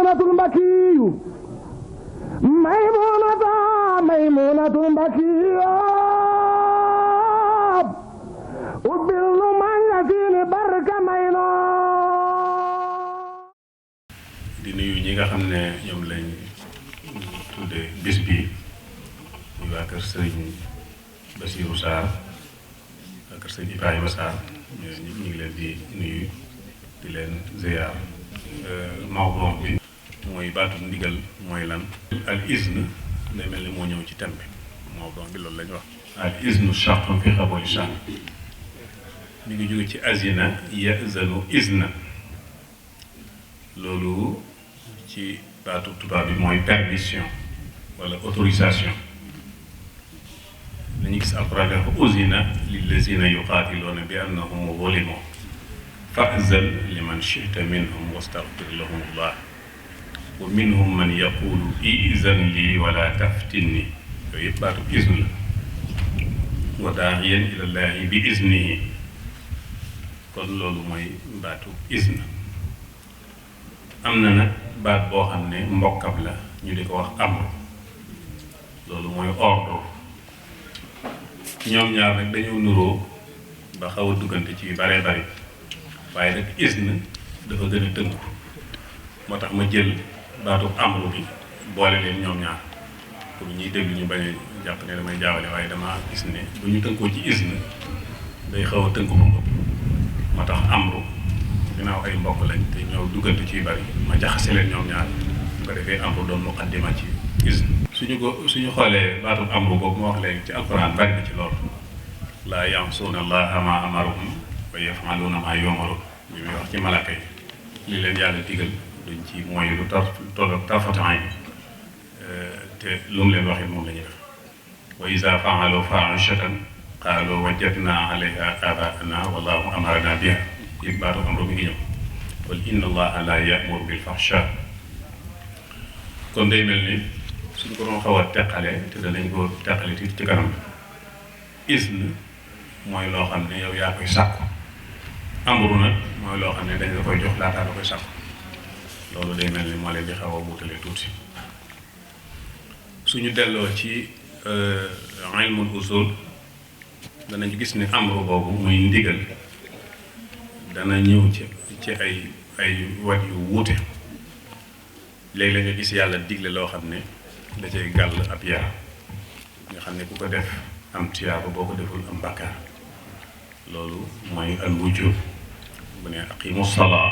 maymunatul mbakiyu maymunatul mbakiyu ubbil nu magasin barka mayno. di nuyu ñi nga xam ne ñoom lañ tudde bis bi muy waa kër sëriñ Bassirou Sarr waa kër sëriñ Ibrahima Sarr ñu ngi leen di nuyu di leen ziyaar. mawduu bi mooy baatu ndigal mooy lan. al izn day mel ni moo ñëw ci thème bi mawduu bi loolu la ñu wax. al iznu shartun fi qabuli sha'n mi ngi jóge ci azina yazanu izna loolu ci baatu tubaab bi mooy permission wala autorisation. dañuy gis alquran dafa uzina lillazina yuqaatiluuna bi annahum zulimu fa'zan liman shi'ta minhum wastaghfir lahum Allah wa minhum man yaqulu i'zan lii wala taftinni yooyu yëpp baatu izn la. wa daa'iyan ila llaahi bi iznihi kon loolu mooy baatu izn. am na nag baat boo xam ne mbokkam la ñu di ko wax amr loolu mooy ordre. ñoom ñaar nag dañoo nuroo ba xaw a duggante ci bare bari waaye nag izn dafa gën a tënku moo tax ma jël baatu amru bi boole leen ñoom ñaar pour ñuy déglu ñu bañ a jàpp ne damay jaawale waaye dama gis ne bu ñu tënkoo ci izn day xaw a tënku moom moo tax amru ginnaaw ay mbokk lañ te ñoo duggante ci bari ma jaxase leen ñoom ñaar bu ko defee amru doon muqaddima ci izn. suñu xoolee baatu amru boobu ma wax léegi ci alquran bari na ci loolu. laa yansuuna allaha ma amarahum wa yafaluuna ma yumaruun li muy wax ci malaaka yi li leen yàlla digal duñ ci mooy lu tolloog tarfatan yi te lu mu leen waxee moom la ñuy def. wa iza faalu faahishatan qaalu wajadna alayha abaana wallahu amarana biha yëg baatu amru mi ngi ñëw. qul inna allaha la ya'muru bil fahsha kon day mel ni suñ ko doon xaw a teqale te danañ ko teqale ci kanam. izn mooy loo xam ne yow yaa koy sàkku. amru nag mooy loo xam ne dañ la koy jox laataa la koy sàkku. loolu day mel ni moo leen di xaw a wuutale tuuti. suñu delloo ci ilmul usul danañ gis ne amru boobu muy ndigal dana ñëw ci ay wat yu wuute. léegi la nga gis yàlla digle loo xam ne da cay gàll ab yar nga xam ne ku ko def am tiyaaba boo ko deful am bàkkaar. loolu mooy al wujub bu ne aqimu salaa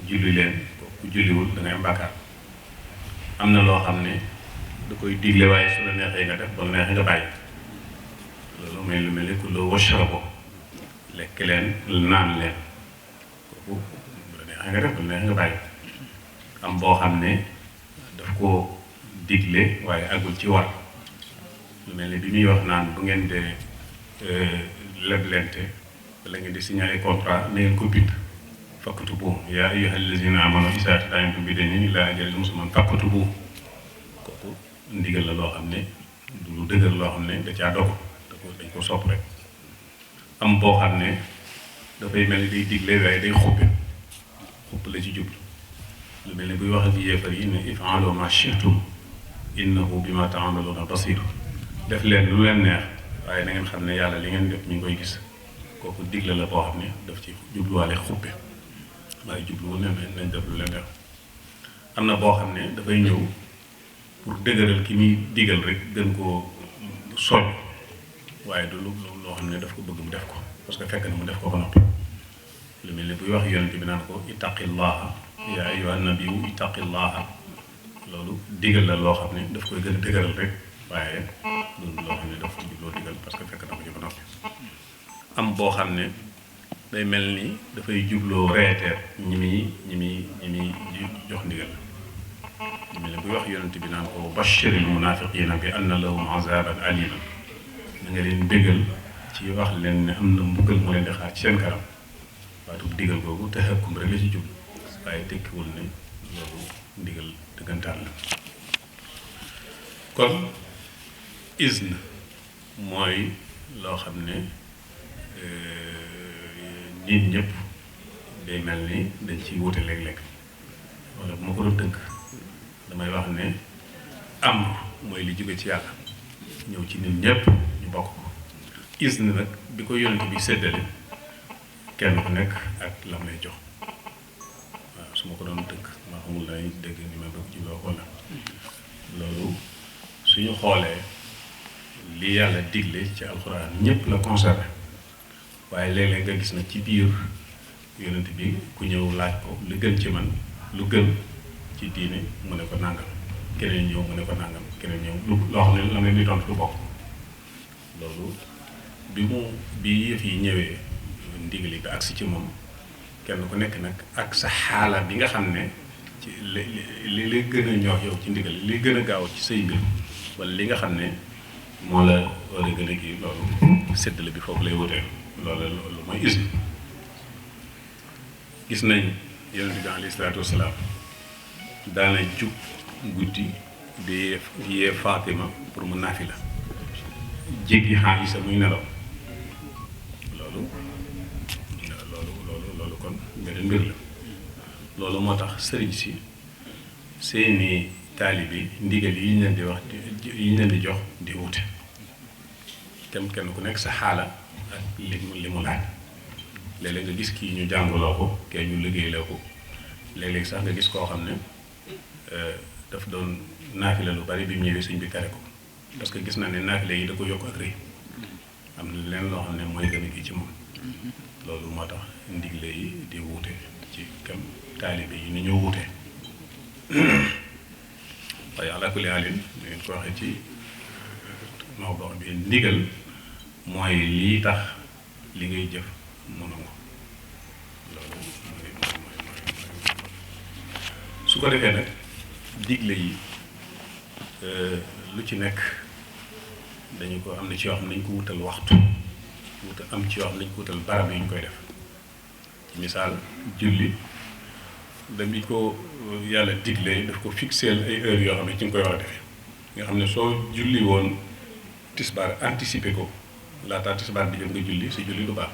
julli leen ku julliwul da ngay am bàkkaar. am na loo xam ne da koy digle waaye su la neexee nga def ba la neexee nga bàyyi. loolu mooy lu mel ni kulu washrabu lekk leen naan leen kooku bu la neexee nga def ba la neexee nga bàyyi. am boo xam ne daf ko digle waaye agul ci war lu mel ni bi muy wax naan bu ngeen dee leblente wala ngeen di signé ay contrat na ngeen ko bind faktubu yaa ayyuhal lazina amanu izaa tadayantum bidaynin ilaa ajalin musamman faktubu kooku ndigal la loo xam ne du lu dëgër loo xam ne da caa dogu dañ ko sopp rek. am boo xam ne dafay mel ni day digle waaye day xupp la ci jublu lu mel ni buy wax ak yéefar yi ne if'alu ma shi'tum innahu bima ta'maluna basir def leen lu leen neex waaye na ngeen xam ne yàlla li ngeen def mi ngi koy gis. kooku digle la boo xam ne daf ci jubluwaale xuppe waaye jubluwul ne nañ def lu leen neex. am na boo xam ne dafay ñëw pour dëgëral ki muy digal rek gën koo soñ waaye du loo xam ne daf ko bëgg mu def ko parce que fekk na mu def ko ba noppi. lu mel ni buy wax yonent bi naan ko ittaqillaha yaa ayyuhan nabiyyu ittaqillaha loolu digal la loo xam ne daf koy gën a dëgëral rek waaye du loo xam ne daf ko jubloo digal parce que fekk na ko ci ba noppi. am boo xam ne day mel ni dafay jubloo reeteer ñi muy jox ndigal lu mel ni buy wax yonent bi naan ko bashiril munafiqina bi anna lahum azaban aliman na nga leen bégal ci wax leen ne am na mbugal mu leen di xaar ci seen kanam waatu digal googu te xëkkum rek la ci jublu waaye tekkiwul ne loolu ndigal dëggantaan la. kon izn mooy loo xam ne nit ñëpp day mel ni dañ ciy wute léeg-léeg wala bu ma ko doon tënk damay wax ne am mooy li jóge ci yàlla ñëw ci nit ñépp ñu bokk ko isne nag bi ko yonent bi séddale kenn ku nekk ak la may jox waaw su ma ko doon tënk ma xamul lay dégg ni ma bëgg ci loo wala loolu suñu xoolee li yàlla digle ci alxuraan ñépp la concerné waaye léeg-léeg nga gis na ci biir yonent bi ku ñëw laaj ko lu gën ci man lu gën ci diine mu ne ko nàngam keneen ñëw mu ne ko nàngam keneen ñëw lu loo xam ne la ne li tontu lu bokk loolu bi yëf yi ñëwee ndigali bi agsi ci moom kenn ku nekk nag ak sa xaala bi nga xam ne ci li gën a ñor yow ci ndigal li gën a gaaw ci say mbir wala li nga xam ne moo la war a gën a kii loolu séddale bi foofu lay wutee loolu mooy isne gis nañ yonent bi alayhi salaatu wasalaam daana jug guddi di yee Fatima pour mu naafi la jéggi Aïsa muy nelaw loolu kon beneen mbir la loolu moo tax sëriñ si seeni taalibi ndigal yi ñu leen di wax yi ñu leen di jox di wute kenn ku nekk sa xaala ak li mu laaj léeg-léeg nga gis kii ñu jàngaloo ko kee ñu liggéeyloo ko léeg-léeg sax nga gis koo xam ne daf doon naafile lu bari bi mu ñëwee sëñ bi tere ko parce que gis na ne naafile yi da ko yokk ak rëy am na leen loo xam ne mooy gën a kii ci moom loolu moo tax ndigle yi di wuute ci kam taalibe yi ni ñu wuute waaye ala kulli haalin ngeen ko waxee ci mawdu bi ndigal mooy lii tax li ngay jëf mu nangu loolu mooy su ko defee nag digle yi lu ci nekk dañu ko am na ci yoo xam ne dañu ko wutal waxtu am ci yoo xam ne dañu ko wutal barab yi ñu koy def ci misaal julli dañu ko yàlla diglee daf ko fixeel ay heures yoo xam ne ci nga koy war a defee nga xam ne soo julli woon tisbaar anticiper ko laataa tisbaar di jot nga julli si julli du baax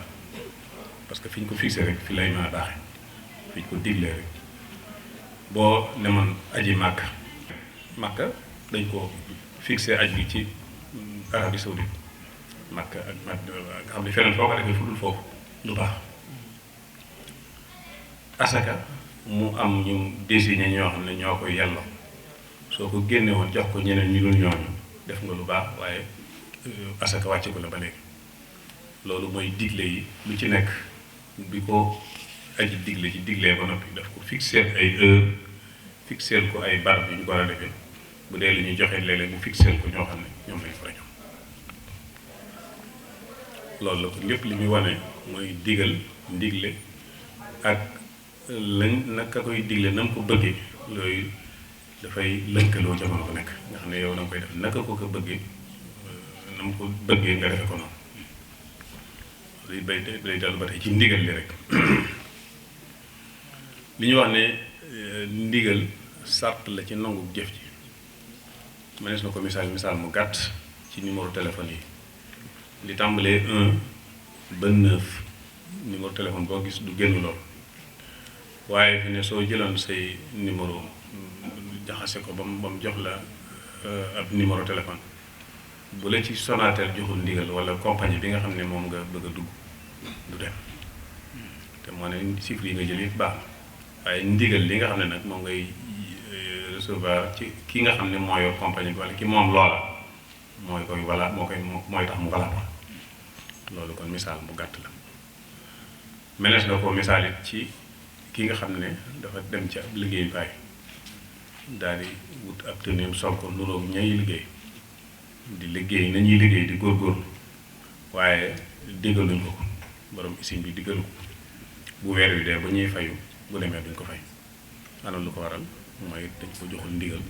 parce que fi ñu ko fixé rek fi lay mën a baaxee fi ñu ko diglee rek boo ne man aji màkka dañ ko fixé aj bi ci Arabie Saoudite màkka ak nga xam ne feneen foo ko defee fu dul foofu du baax asaka mu am ñu désigné ñoo xam ne ñoo koy yelloo soo ko génne woon jox ko ñeneen ñu dul ñooñu def nga lu baax waaye asaka wàcce ko la ba léegi loolu mooy digle yi lu ci nekk bi ko aji digle ci diglee ba noppi daf ko fixeel ay heure fixeel ko ay barab yu ñu ko war a defee bu dee li ñuy joxe léeg-léeg mu fixeel ko ñoo xam ne ñoom lañ ko ñoom loolu la ko lépp li muy wane mooy digal ndigle ak lañ naka koy digle na mu ko bëggee loolu dafay lënkaloo jamono bu nekk nga xam ne yow na nga koy def naka ko bëggee na mu ko bëggee nga defe ko noonu day dellu ba tey ci ndigal li rek li ñu wax ne ndigal sart la ci nangu jëf ji mënees na ko misaal mu gàtt ci numéro téléphone yi li tàmbalee 1 ba 9 numéro téléphone boo gis du génn lool waaye fi ne soo jëloon say numéro jaxase ko ba mu jox la ab numéro téléphone bu la ci Sonatel joxul ndigal wala compagnie bi nga xam ne moom nga bëgg a dugg du dem te moo ne chiffres yi nga jël yëpp baax na waaye ndigal li nga xam ne nag moom ngay recevoir ci ki nga xam ne moo yor compagnie bi wala ki moom loola mooy koy wala mooy tax mu valable loolu kon misaal bu gàtt la meles na ko misaal it ci ki nga xam ne dafa dem ci ab liggéeyukaay daal di wut ab tëneem sol ko nuroog ñay liggéey di liggéey nañuy liggéey di góorgóorlu waaye diggaluñ ko borom usine bi diggalu ko bu weer wi dee ba ñuy fayu bu demee duñ ko fay ana lu ko waral mooy dañ ko joxul ndigal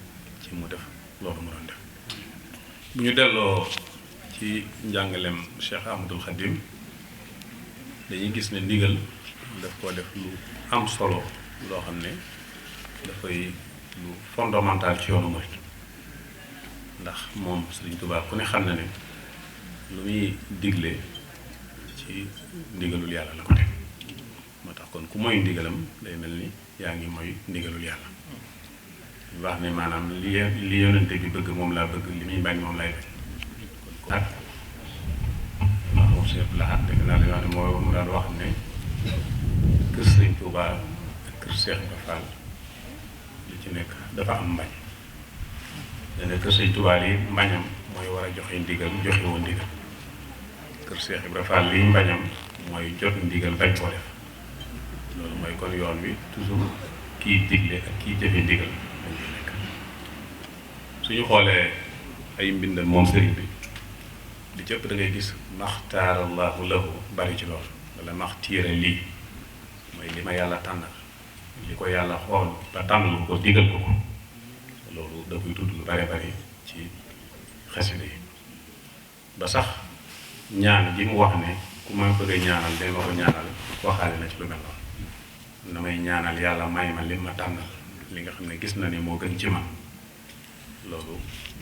ci mu def loolu mu doon def bu ñu delloo ci njàngaleem Cheikh Ahmadul Khadim dañuy gis ne ndigal daf koo def lu am solo loo xam ne dafay lu fondamental ci yoonu murid ndax moom Sëriñ Tuubaa ku ne xam na ne lu muy digle ci ndigalul yàlla la ko teg moo tax kon ku mooy ndigalam day mel ni yaa ngi mooy ndigalul yàlla wax ne maanaam li yonente bi bëgg moom laa bëgg li muy bañ moom lay bañ kon ak moom Cheikh Lahad dëgg naa la wax ne moo mu daan wax ne kër Sëñ Tuubaa ak kër Cheikh Ibra Fall li ci nekk dafa am mbañ dana kër Sëñ Tuubaa li mbañam mooy war a joxe ndigal joxe woon ndigal kër Cheikh Ibra Fall liy mbañam mooy jot ndigal bañ koo def loolu mooy kon yoon wi toujours kii digle ak kii jëfe ndigal dañ koy nekk suñu xoolee ay mbindam moom sëriñ bi di cëpp da ngay gis maxtaarallahu lahu bari ci loolu wala maxtiire lii mooy li ma yàlla tànnal li ko yàlla xool ba tànnal ko digal ko loolu da koy tudd lu bare bari ci xasida yi ba sax ñaan ji mu wax ne ku ma bëgg a ñaanal day ma ko ñaanal waxaale na ci lu mel noonu damay ñaanal yàlla may ma li ma tànnal li nga xam ne gis na ne moo gën ci man loolu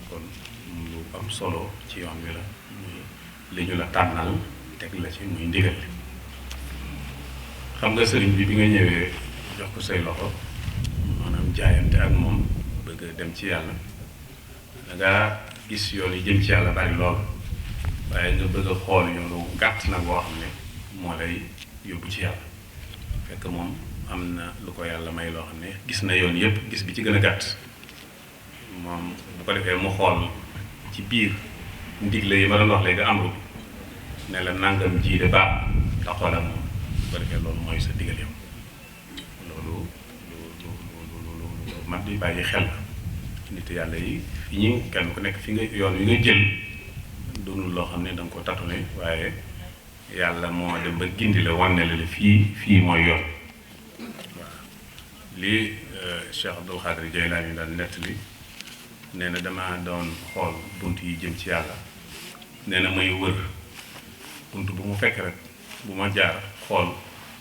kon lu am solo ci yoon wi la muy li ñu la tànnal teg la ci muy ndigal li xam nga sëriñ bi nga ñëwee jox ko say loxo maanaam jaayante ak moom bëgg dem ci yàlla dangaa gis yoon yi jëm ci yàlla bari lool waaye nga bëgg a xool yoonu gàtt nag boo xam ne moo lay yóbbu ci yàlla fekk moom am na lu ko yàlla may loo xam ne gis na yoon yépp gis bi ci gën a gàtt moom bu ko defee mu xool ci biir ndigle yi ma doon wax léegi amru bi ne la nangam ji de baax te xoolal moom bu ko defee loolu mooy sa digal yow loolu lu mat di bàyyi xel nit yàlla yi fi ñu kenn ku nekk fi nga yoon wi nga jël doonul loo xam ne da nga ko tatune waaye yàlla moo dem ba gindi la wane la fii mooy yoon waaw lii Cheikh Abdul Xaadir Jaylaani daan nettali nee na dama doon xool bunt yi jëm ci yàlla nee na may wër bunt bu mu fekk rek bu ma jaar xool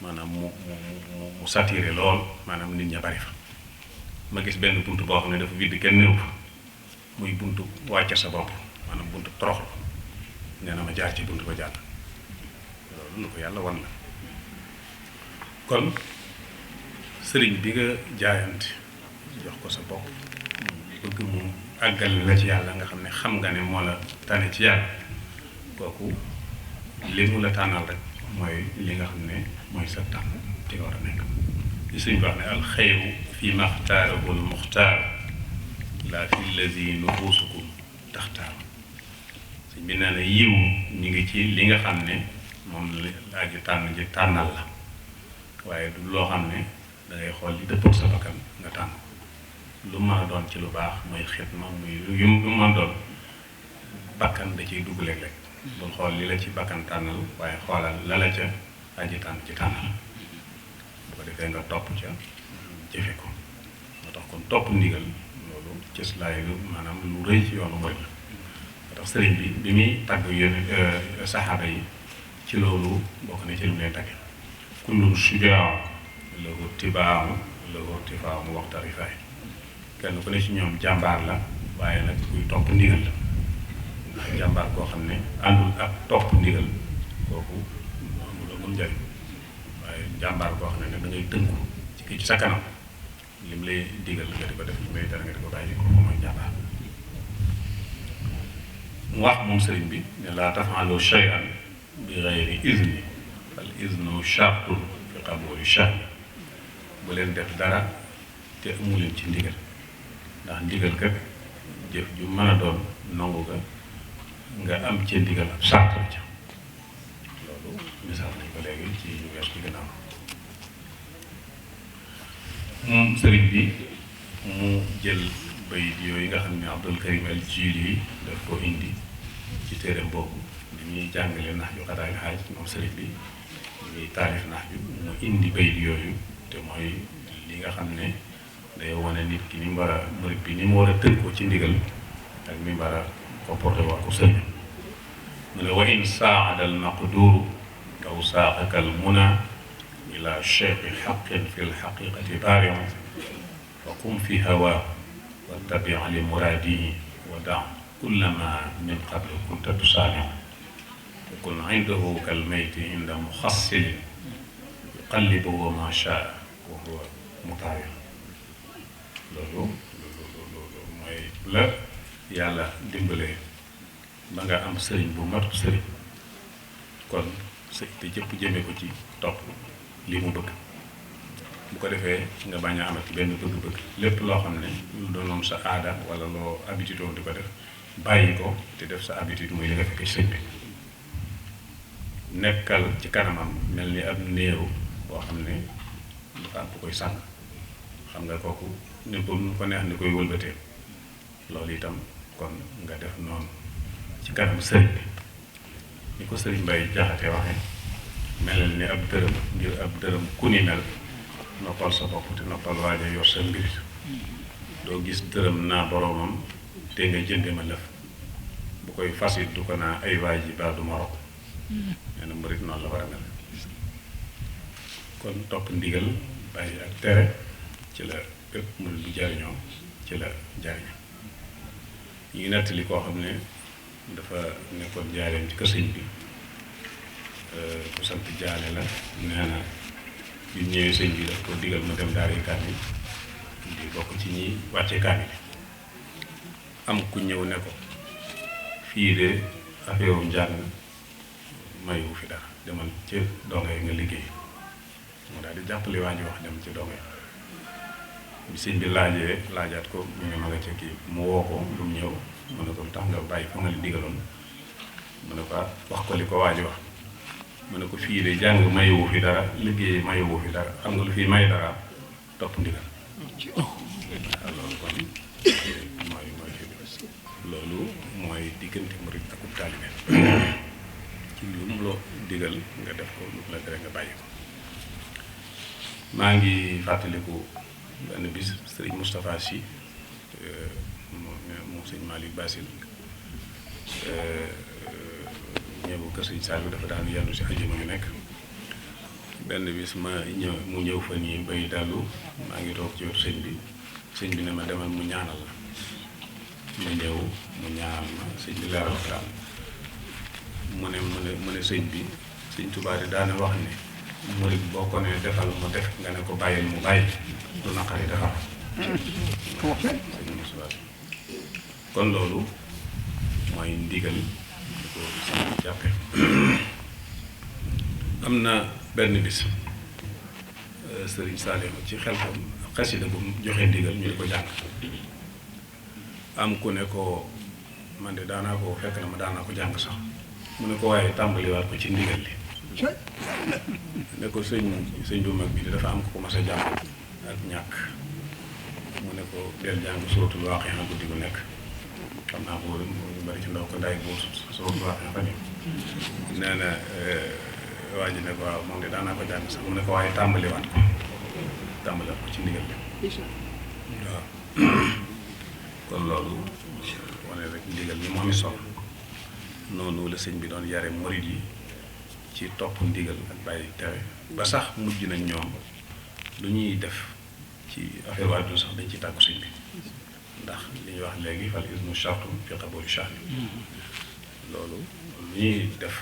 maanaam mu saturé lool maanaam nit ña bari fa ma gis benn bunt boo xam ne dafa vide kenn néew fa muy buntu wàcce sa bopp maanaam buntu toroxlu nee na ma jaar ci buntu ba jàll loolu lu ko yàlla wan la kon sëriñ bi nga jaayante jox ko sa bopp bëgg mu àggal la ci yàlla nga xam ne xam nga ne moo la tane ci yàlla kooku li mu la tànnal rek mooy li nga xam ne mooy sa tànn te war a nekk li suñ wax ne alxayru fi maxtaarahu almuxtaar laa fi lazi nufusukum taxtaar suñ bi nee na yiw ñu ngi ci li nga xam ne moom la aji tànn ji tànnal la waaye du loo xam ne dangay xool li dëppoo sa bakkan nga tànn lu mën a doon ci lu baax muy xitma muy yu mën a doon bakkan da ciy dugg léeg-léeg bul xool li la ci bakkan tànnal waaye xoolal la la ca aji tànn ci tànnal bu ko defee nga topp ca jëfe ko moo tax kon topp ndigal loolu cëslaay lu maanaam lu rëy ci yoonu murid la moo tax sëriñ bi muy tagg yéen saxaaba yi ci loolu bokk na ci lu leen tagge kullun shujaa lahu tibaamu lahu tifaamu waxta rifaay kenn ku ne ci ñoom jàmbaar la waaye nag kuy topp ndigal la ndax jàmbaar koo xam ne àndul ak topp ndigal kooku amul njariñ waaye jàmbaar koo xam ne nag da ngay tënku ci kii ci sa kanam lim lay digal nga di ko def lim lay dara nga di ko bàyyi kooku mooy jàmbaar mu wax moom sëriñ bi ne laa tafaalu shay'an bi ghayri izni fal iznu shartun fi qabuli shay'in bu leen def dara te amu leen ci ndigal ndax ndigal kat jëf ju mën a doon nangu nga am ci ndigal ab sart la ca loolu misaal nañ ko léegi ci ñu wees ci gannaaw moom sëriñ bi mu jël bayit yooyu nga xam ne Abdul Karim al Jili daf ko indi ci téereem boobu li ñuy jàngale nax ju xadaay xaaj moom sëriñ bi ñuy taalif nax ju mu indi bayit yooyu te mooy li nga xam ne day wane nit ki ni mu war a murit bi ni mu war a tënkoo ci ndigal ak ni mu war a comporté waa ko sëriñ mu ne wa in saada al maqduru aw saaqaka al muna ila cheikhi xaqin fi lxaqiqati baarion fa qum fi hawa wa tabi li muraadihi wa da kulla ma min qablu kunta tusaaniu wa kun indahu kal mayti inda muxassilin yuqallibuhu ma shaa wa huwa mu taawi loolu mooy la yàlla dimbalee ba nga am sëriñ bu mat sëriñ kon te jëpp jëmee ko ci topp li mu bëgg bu ko defee nga bañ a amati benn bëgg-bëgg lépp loo xam ne lu doonoon sa aada wala loo habitude woon di ko def bàyyi ko te def sa habitude muy li nga fekk sëñ bi nekkal ci kanamam mel ni ab néew boo xam ne dafa am bu koy sàng xam nga kooku ni ko neex ni koy wëlbatee loolu itam kon nga def noonu ci kanam sëriñ bi ni ko sëriñ Mbay Jaxate waxe melal ni ab dërëm ngir ab dërëm ku ni mel noppal sa bopp te noppal waaja yor sa mbir doo gis dërëm naa boromam te nga jënde ma lëf bu koy fasit du ko naa ay waay ji baa du ma rob nee na murit noonu la war a mel kon topp ndigal bàyyi ak tere ci la bépp murit bu jariñoo ci la jariñoo ñu ngi nettali koo xam ne dafa nekkoon jaareem ci kër sëñ bi ku sant jaale la nee na bi ñëwee sëñ bi daf ko digal mu dem daari kaamil di bokk ci ñi wàcce kaamil am ku ñëw ne ko fii de affaire njàng mayu fi dara demal ci donga yi nga liggéey mu daal di jàppale waa ji wax dem ci donga yi bi sëñ bi laajaat ko ñu ne ma nga ca kii mu woo ko lu mu ñëw mu ne ko lu tax nga bàyyi fa nga li digaloon mu ne ko wax ko li ko waa ji wax mu ne ko fii de jàng mayewu fi dara liggéey mayewu fi dara xam nga lu fii may dara topp ndigal waaw loolu kon loolu mooy diggante murid ak taalibe ci lu mu la digal nga def ko lu mu la tere nga bàyyi ko maa ngi fàttaliku benn bis sëriñ Moustapha Sy moom sëñ Malick Basil ñëw kër sëñ Saliou dafa daan yendu si ajuma yu nekk benn bis mu ñëw fa nii bay dallu maa ngi toog ci wetu sëñ bi ne ma demal mu ñaanal la ma ñëw mu ñaanal ma sëñ bi leeral ko daal mu ne sëñ bi sëñ Tuubaa di daane wax ne murid boo ko ne defal mu def nga ne ko bàyyil mu bàyyi du naqari defal kon loolu mooy ndigal di ko sëñ jàppe am na benn bis sëriñ Salim ci xel ko xasida bu mu joxee ndigal ñu di ko jàng am ku ne ko man de daanaa ko fekk na ma daanaa ko jàng sax mu ne ko waaye tàmbaliwaat ko ci ndigal li ne ko sëñ bu mag bi dafa am ko mas a jàng ak ñàkk mu ne ko del jàng suratul Waaqi'a guddi gu nekk xam naa boo ñu bari ci ndaw ko ndaay boo suratul Waaqi'a fa nee na waa ji ne ko waaw moom de daanaa ko jàng sax mu ne ko waaye tàmbaliwaat ko ci ndigal bi waaw kon loolu wane rek ndigal ni mu amee solo noonu la sëñ bi doon yare murid yi ci topp ndigal ak bàyyi tere ba sax mujj nañ ñoom lu ñuy def ci affaire àdduna sax dañ ci tàggu sëñ bi ndax li ñuy wax léegi fal ismu shartun fi qabuli sha'ni loolu lu ñuy def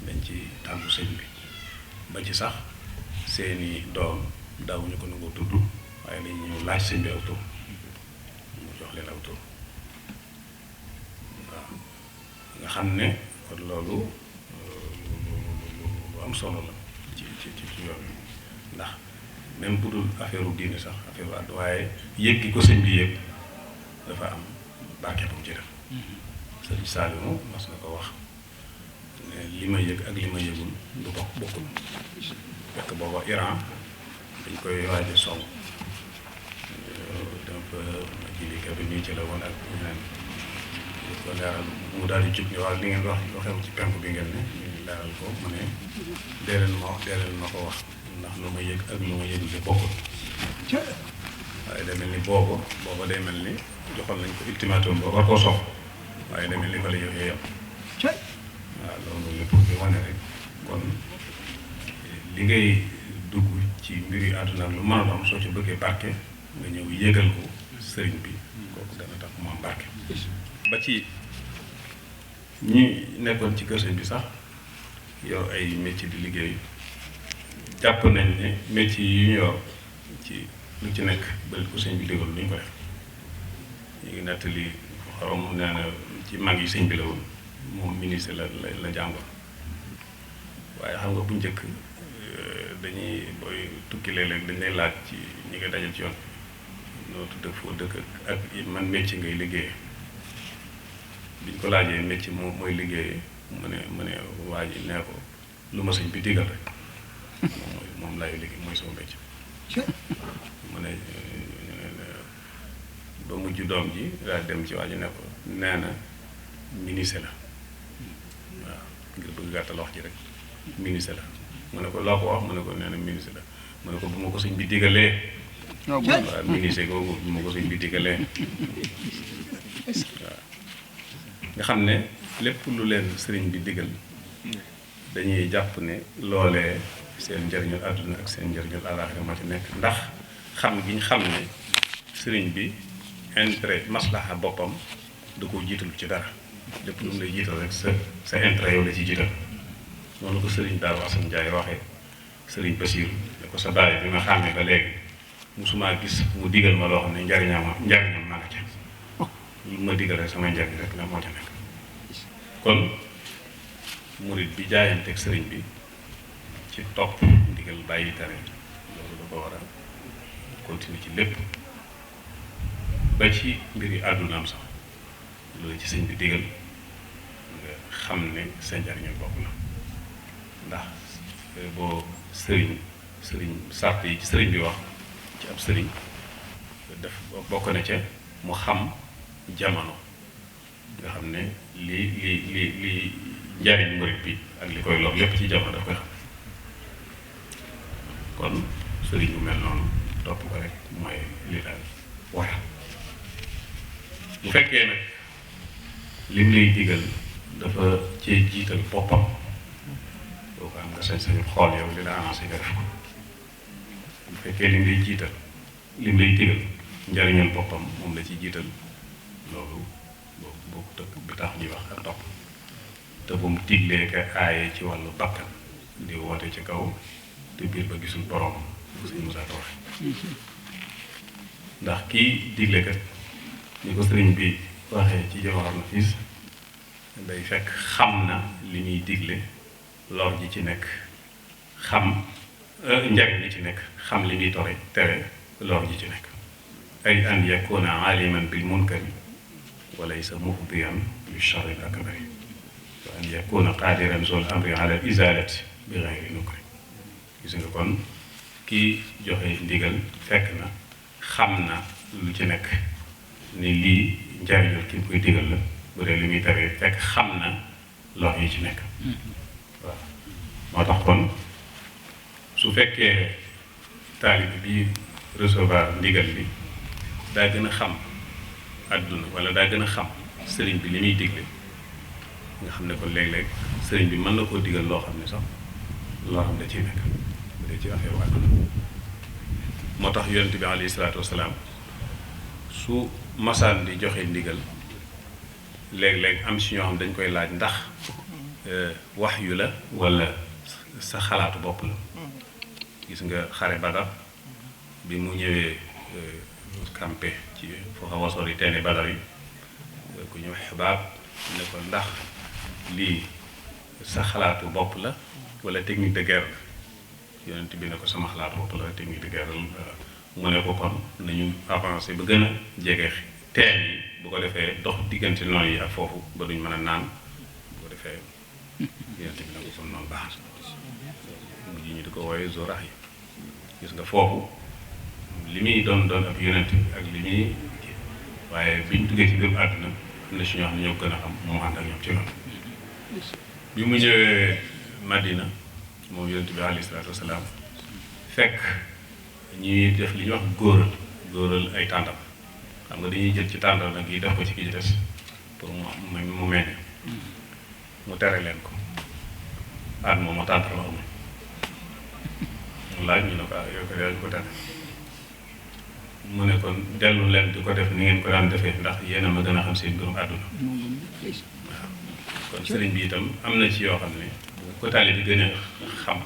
dañ ci tàggu sëñ bi ba ci sax seeni doom daawuñu ko nangoo tudd waaye dañuy ñëw laaj sëñ bi aw tur mu jox leen aw tur waaw nga xam ne kon loolu lu am solo la ci yoon ndax même bu dul affaire u diine sax affaire u àdd waaye yëg gi ko sëñ bi yëg dafa am barke bu mu ci def sëñ Saliou mas na ko wax ne li ma yëg ak li ma yëgul du bokkul fekk booba Iran dañ koy waaj a song donc ma jilika bi ñuy ci la woon ak ñeneen di ko leeral mu daal di jub ne waaw li ngeen wax lu xew ci penku bi ngeen ne ñu leeral ko mu ne dee leen ma ko wax ndax lu ma yëg ak lu ma yëgul de bokkul waaye day mel ni booba day mel ni joxoon nañ ko ultimatum ba war koo soog waaye day mel ni fa la yëf yam waaw loolu lépp bi wane rek kon li ngay dugg ci mbiri àdduna ak lu mën a am soo ci bëggee barke nga ñëw yégal ko sëriñ bi kooku dana tax mu am barke ba ci ñi nekkoon ci kër sëriñ bi sax yor ay métier di liggéey jàpp nañ ne métier yi ñu yor ci lu ci nekk ba ko sëñ bi digal luñ ko def ñu ngi nettali xorom nee na ci mag yi sëñ bi la woon moom ministre la jàngoon waaye xam nga bu njëkk dañuy booy tukki léeg-léeg dañ lay laaj ci ñi nga dajal ci yoon noo tudd foo dëkk ak man métier ngay liggéeyee biñ ko laajee métier mooy liggéeyee mu ne waa ji nee ko lu ma sëñ bi digal rek moom laay liggéey mooy sama métier mu ne ba mujj doom ji daal dem ci waa ji ne ko nee na ministre la waaw ngir bëgg gàttal wax ji rek ministre la mu ne ko loo ko wax mu ne ko nee na ministre la mu ne ko bu ma ko sëñ bi digalee waaw ministre googu bu ma ko sëñ bi digalee waaw nga xam ne lépp lu leen sëriñ bi digal dañuy jàpp ne loolee seen njëriñul àdduna ak seen njëriñul àllaaxira moo ci nekk ndax xam gi ñu xam ne sëriñ bi intérêt maslaha boppam du ko jiital ci dara lépp lu mu lay jiital rek sa intérêt yow la ci jiital noonu ko sëriñ Daaru Asan Njaay waxee sëriñ Basiiru ne ko sa baay bi ma xàmmee ba léegi musuma gis mu digal ma loo xam ne njariñam ma nga ca lu ma digal rek samay njariñ rek la moo ca nekk kon murit bi jaayanteeg sëriñ bi ci topp ndigal bàyyi tere loolu da ko war a continuer ci lépp ba ci mbiri àddunaam sax loolu ci sëñ bi digal nga xam ne sa njariñul bopp la ndax boo sëriñ sart yi ci sëriñ bi wax ci ab sëriñ def bokk na ca mu xam jamono nga xam ne li njariñ murit bi ak li koy lor lépp ci jamono daf koy xam kon sëriñ bu mel noonu topp ko rek mooy li daal war bu fekkee nag lim lay digal dafa cee jiital boppam boo ko am nga sañ-sañu xool yow li la avancé nga def ko bu fekkee lim lay jiital lim lay digal njariñal boppam moom la ci jiital loolu boo tëkk bi tax ñuy wax ak topp te bu mu diglee ka aaye ci wàllu bakkan di woote ci kaw te biir ba gisul borom bu sëñ Musaa Ka waxe ndax kii digle kat ni ko sëriñ bi waxee ci Jawharun Nafiis day fekk xam na li ñuy digle lor ji ci nekk xam njariñ li ci nekk xam li muy tere lor ji ci nekk ay an yakuna aliman bil munkari wa laysa mufdiyan li sharri al akbari wa an yakuna qadiran zul amri ala al izalati bi ghayri nukri gis nga kon kii joxe ndigal fekk na xam na lu ci nekk ni lii njariñul ki koy digal la bu dee li muy tere fekk xam na lor yi ci nekk waaw moo tax kon su fekkee taalibe bi recevoir ndigal bi daa gën a xam àdduna wala daa gën a xam sëriñ bi li muy digle nga xam ne kon léeg-léeg sëriñ bi mën na koo digal loo xam ne sax loo xam ne ciy nekk bu dee ci affaire àdduna moo tax yonent bi alayhi salaatu wasalaam su masaan di joxe ndigal léeg-léeg am si ñoo xam dañ koy laaj ndax wax yu la wala sa xalaatu bopp la gis nga xare Badar bi mu ñëwee campé ci foo xaw a sori teene Badar yi ku ñëw xibaab ne ko ndax lii sa xalaatu bopp la wala technique de guerre la yonent bi ne ko sama xalaatu bopp la technique de guerre la mu ne ko kon nañu avancé ba gën a jege teen yi bu ko defee dox diggante noonu yi ak foofu ba duñ mën a naan bu ko defee yonent bi ne ko kon noonu baax na ñu di ko wooye zorax yi gis nga foofu li muy doon ab yonent ak li muy waaye biñ duggee ci biir àdduna am na si ñoo xam ne ñoo gën a xam moo ànd ak ñoom ci loolu bi mu ñëwee Madina moom yonent bi alayhi salaatu wasalaam fekk ñuy def li ñuy wax góoral ay tàndam xam nga dañuy jël ci tàndam nag yi def ko ci ki ci des pour mu meññ mu tere leen ko at moom ma tàndal ma amul mu laaj ñu ne ko yow ko yaa ko tere mu ne kon dellu leen di ko def ni ngeen ko daan defee ndax yéen a ma gën a xam seen mbirum àdduna waaw kon sëriñ bi itam am na ci yoo xam ne bu ko taali bi gën a xam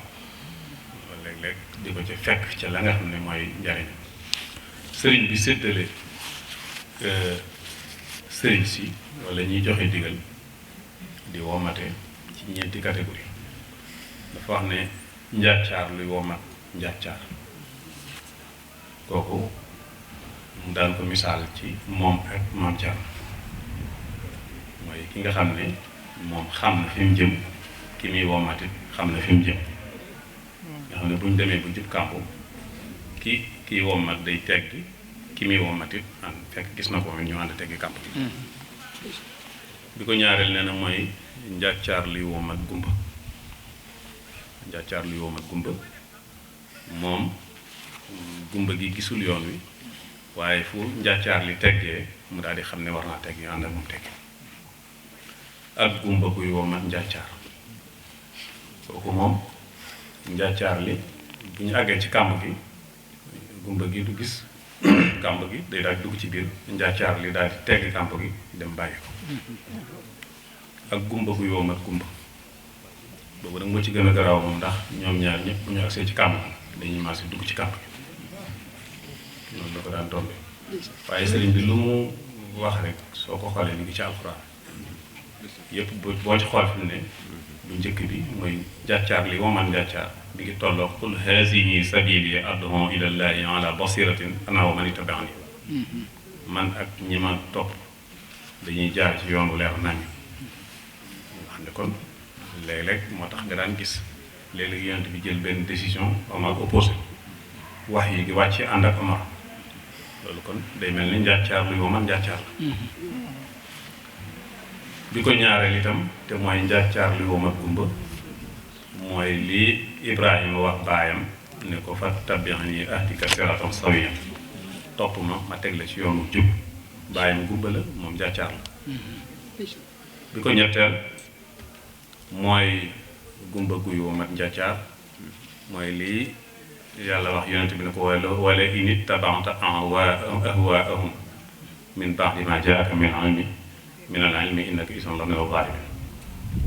léeg-léeg di ko ca fekk ca la nga xam ne mooy njariñ sëriñ bi séddale sëriñ si wala ñuy joxe digal di womate ci ñeenti catégorie dafa wax ne njàccaar luy womat njàccaar kooku mu daan ko misaal ci moom ak maam Thierno mooy ki nga xam ne moom xam na fi mu jëm ki muy womate xam na fi mu jëm nga xam ne bu ñu demee bu jub kàmpu kii womat day teggi ki muy womat it fekk gis na ko ñu ànd teggi kàmp bi ko ñaareel nee na mooy njàccaar luy womat gumba njàccaar luy womat gumba moom gumba gi gisul yoon wi waaye fu njàccaar li teggee mu daal di xam ne war naa tegg ñu ànd ak moom teggi ak gumba guy womat njàccaar kooku moom njàccaar li bu ñu àggee ci kàmb gi gumba gi du gis kàmb gi day daal di dugg ci biir njàccaar li daal di tegg kàmb gi dem bàyyi ko ak gumba guy womat gumba boobu nag moo ci gën a garaaw moom ndax ñoom ñaar ñëpp bu ñu agsee ci kàmb gi dañuy maase dugg ci kàmb gi noonu la ko daan tombe waaye sëriñ bi lu mu wax rek soo ko xoolee ni ngi ci alxuraan yëpp boo ci xool fi mu ne bu njëkk bi mooy njàccaar li woman njàccaar bi ngi tolloo qul hazihi sabili ad'u ila llahi ala basiratin ana wa man ittabaani man ak ñi ma topp dañuy jaar ci yoon wu leer nañ wax ne kon léeg-léeg moo tax nga daan gis léeg-léeg yonent bi jël benn décision Omar opposé wax yi gi wàcc ànd ak Omar loolu kon day mel ni njàccaar luy woman njàccaar la bi ko ñaareel itam te mooy njàccaar luy womat gumba mooy lii Ibrahima wax baayam ne ko fattabi'ni ahdika siratan sawiyan topp ma teg la ci yoonu jub baayam gumba la moom njàccaar la bi ko ñetteel mooy gumba guy womat njàccaar mooy lii yàlla wax yonent bi ne ko wala in ittaba'ta ahwaa'ahum min ba'di ma jaa'aka min al-ilmi innaka idan lamina az-zalimin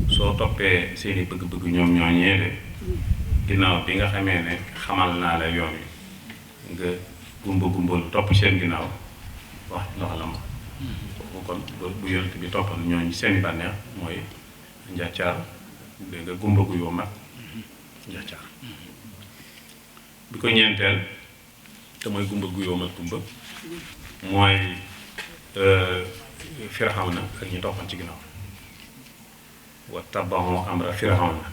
soo toppee seeni bëgg-bëgg ñoom ñooñee de ginnaaw bi nga xamee ne xamal naa la yoon wi nga gumba lu topp seen ginnaaw wax loxo la ma kon bu yonent bi toppal ñooñu seeni bànneex mooy njàccaar dégg nga gumba gu yoo mag njàccaar bi ko ñeenteel te mooy gumba gu yoo mag gumba mooy Firawna ak ñi toppoon ci ginnaaw wa tabahu amra Firawna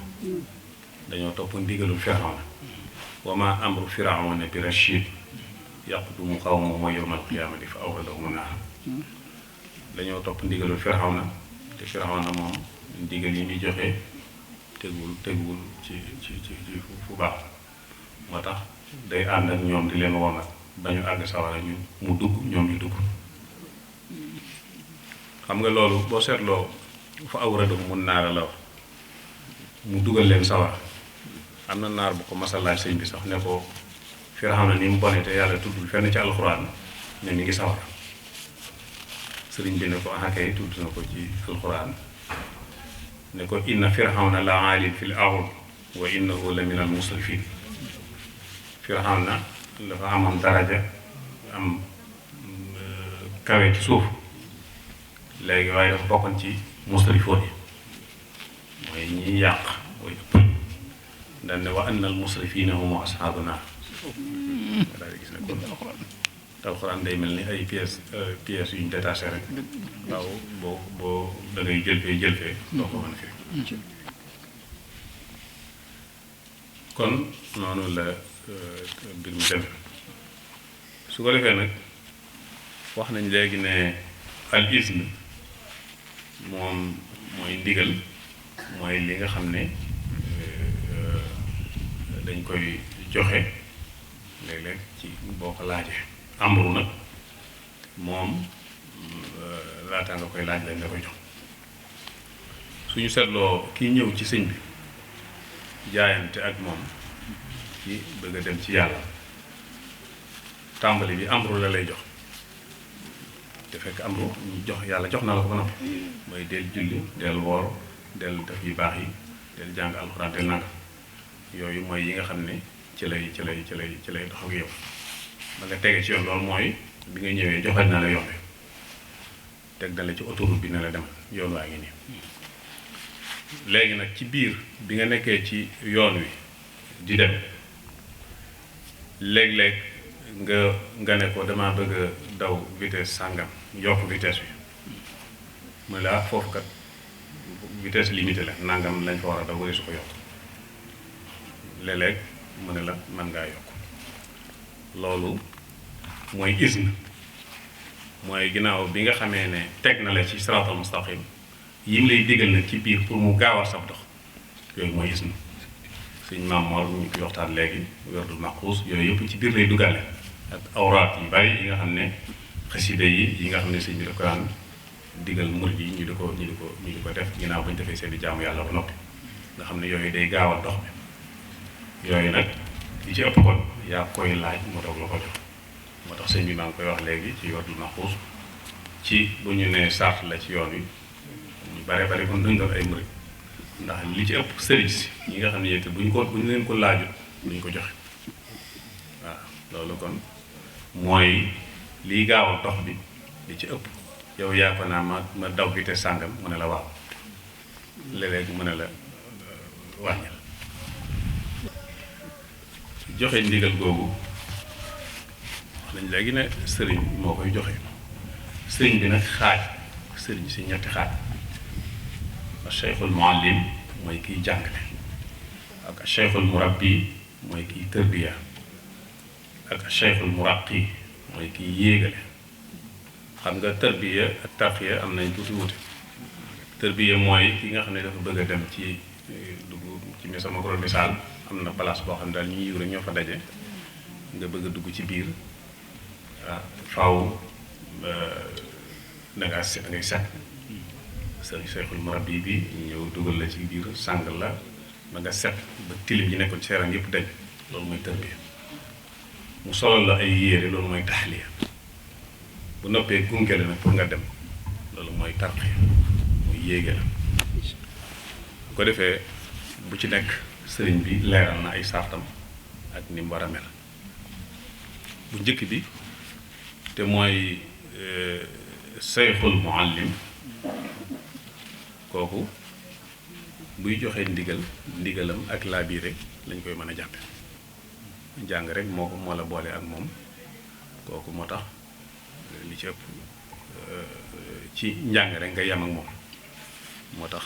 dañoo topp ndigalul Firawna wa ma amru Firawna bi rashid yaqdumu qawmahu yawmal qiyaamati fa awradahum naar dañoo topp ndigalul Firawna te Firawna moom ndigal yi muy joxe teguwul ci fu baax moo tax day ànd ak ñoom di leen womat ba ñu àgg sawara ñu mu dugg ñoom ñu dugg xam nga loolu boo seetloo fa awradahum naara la wax mu dugal leen sawara am na naar bu ko masalaaj sëñ bi sax ne ko Firawna ni mu bone te yàlla tuddul fenn ci alxuraan ne mi ngi sawara sëriñ bi ne ko akay tudd na ko ci alxuraan ne ko inna Firawna la aalin fil ard wa innahu la min al musrifin Firawna dafa amoon daraja am kawe ci suuf léegi waaye dafa bokkoon ci musrifoon yi mooy ñiy yàq mooy ëppal daan ne wa anna al musrifina hum ashaabu naar nga daal di gis ne kon alxuraan day mel ni ay pièces yu ñu détaché rek waaw boo da ngay jël fee doo ko mën a firi kon noonu la mbir mi dem su ko defee nag wax nañ léegi ne al ism moom mooy ndigal mooy li nga xam ne dañ koy joxe léeg-léeg ci boo ko laajee amru nag moom laataa nga koy laaj lañ nga koy jox suñu seetloo kii ñëw ci sëñ bi jaayante ak moom ci bëgg a dem ci yàlla tàmbali bi amru la lay jox te fekk amru ñu jox yàlla jox na la ko ba noppi mooy del julli del woor del def yu baax yi del jàng alxuraan del nanga yooyu mooy yi nga xam ne ci lay dox ak yow ba nga tege ci yoon. loolu mooy bi nga ñëwee joxañ na la yoon teg na la ci autoroute bi ne la demal yoon waa ngi nii. léegi nag ci biir bi nga nekkee ci yoon wi di dem léeg-léeg nga ne ko damaa bëgg a daw vitesse sàngam yokk vitesse bi mu la foofu kat vitesse limitée la nangam lañ fa war a daw wala su ko yokk léeg-léeg mu ne la mën ngaa yokk. loolu mooy izn, mooy ginnaaw bi nga xamee ne teg na la ci siraatal mustaqim yim lay digal nag ci biir pour mu gaawal sab dox yooyu mooy izn. sëñ Maam Mor ñu koy waxtaan léegi werdul maquus yooyu yëpp ci biir lay duggaale ak awraat yu bari yi nga xam ne xasida yi nga xam ne sëñ bi da ko daan digal murid yi ñu di ko def ginnaaw bañ defee seen i jaamu yàlla ba noppi nga xam ne yooyu day gaawal dox bi. yooyu nag li ci ëpp kon yaa koy laaj mu doog la ko jox. moo tax sëñ bi maa ngi koy wax léegi ci werdul maquus ci bu ñu nee sart la ci yoon wi ñu bare kon duñ doon ay murid ndax li ci ëpp sëriñ si ñi nga xam ne yéen bu ñu leen ko laajut duñ ko joxe. waaw loolu kon mooy liy gaawal dox bi li ci ëpp yow yaa ko naa ma daw bi te sàngam mu ne la waaw léeg-léeg mu ne la wàññil. joxe ndigal googu wax nañ léegi ne sëriñ moo koy joxe. sëriñ bi nag xaaj sëriñ si ñetti xaaj. cheikhul muallim mooy kiy jàngale ak cheikhul murabbi mooy kiy tërbiya ak cheikhul muraqi mooy kiy yéegale. xam nga tërbiya ak tarqiya am nañ tuuti wuute. tërbiya mooy ki nga xam ne dafa bëgg a dem ci dugg ci sama ko misaal am na place boo xam ne daal ñu yiw rek ñoo fa daje nga bëgg a dugg ci biir faaw da ngay set cheikhul murabbi bi ñëw dugal la ci biir sàng la ba nga set ba tilim yi nekkoon ci yaram yëpp dañ. loolu mooy tërbiya. mu solal la ay yére loolu mooy taxliya. bu noppee gunge la nag pour nga dem loolu mooy tarqiya muy yéege la. bu ko defee bu ci nekk sëriñ bi leeral na ay sartam ak ni mu war a mel. bu njëkk bi te mooy cheikhul muallim kooku buy joxe ndigalam ak laabiire lañ koy mën a jàppe. jàng rek moo la boole ak moom kooku moo tax li ci ëpp ci njàng rek nga yem ak moom moo tax